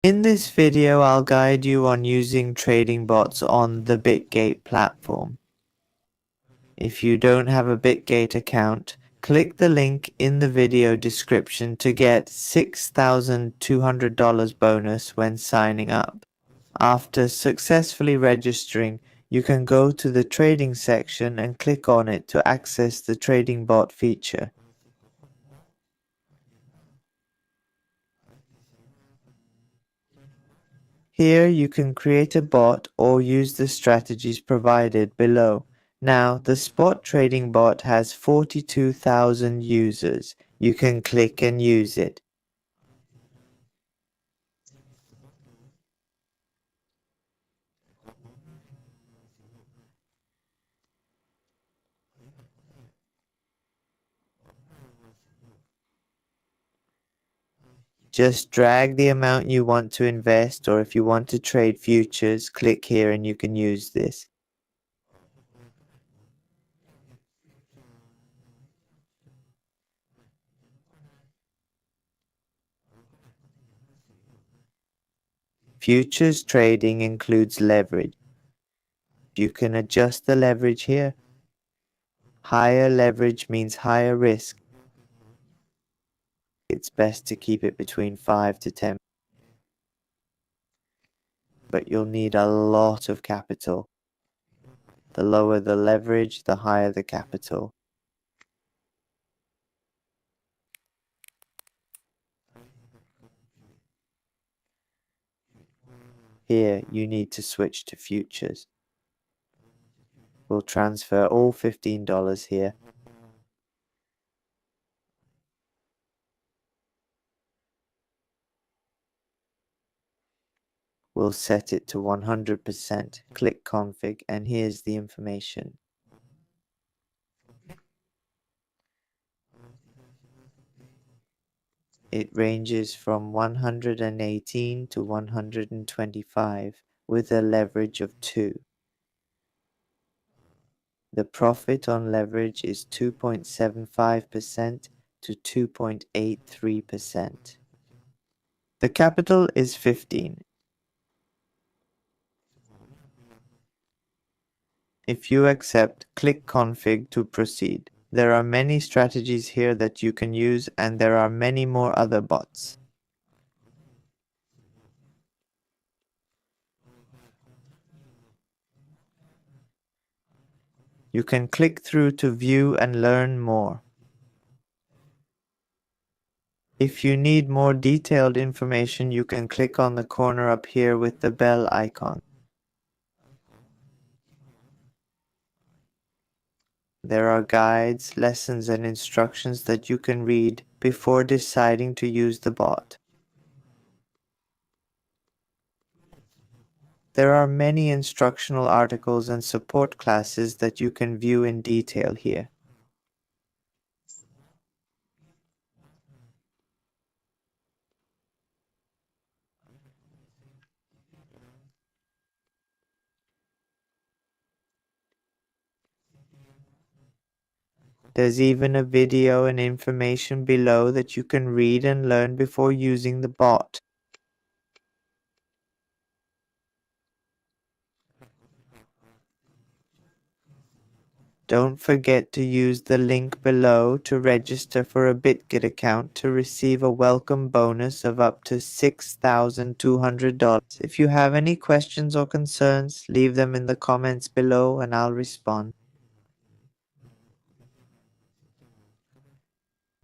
In this video, I'll guide you on using trading bots on the Bitget platform. If you don't have a Bitget account, click the link in the video description to get $6,200 bonus when signing up. After successfully registering, you can go to the trading section and click on it to access the trading bot feature. Here you can create a bot or use the strategies provided below. Now, the spot trading bot has 42,000 users. You can click and use it. Just drag the amount you want to invest, or if you want to trade futures, click here and you can use this. Futures trading includes leverage. You can adjust the leverage here. Higher leverage means higher risk. It's best to keep it between 5 to 10. But you'll need a lot of capital. The lower the leverage, the higher the capital. Here, you need to switch to futures. We'll transfer all $15 here. We'll set it to 100%. Click config, and here's the information. It ranges from 118 to 125 with a leverage of 2. The profit on leverage is 2.75% to 2.83%. The capital is 15. If you accept, click config to proceed. There are many strategies here that you can use, and there are many more other bots. You can click through to view and learn more. If you need more detailed information, you can click on the corner up here with the bell icon. There are guides, lessons, and instructions that you can read before deciding to use the bot. There are many instructional articles and support classes that you can view in detail here. There's even a video and information below that you can read and learn before using the bot. Don't forget to use the link below to register for a Bitget account to receive a welcome bonus of up to $6,200. If you have any questions or concerns, leave them in the comments below and I'll respond.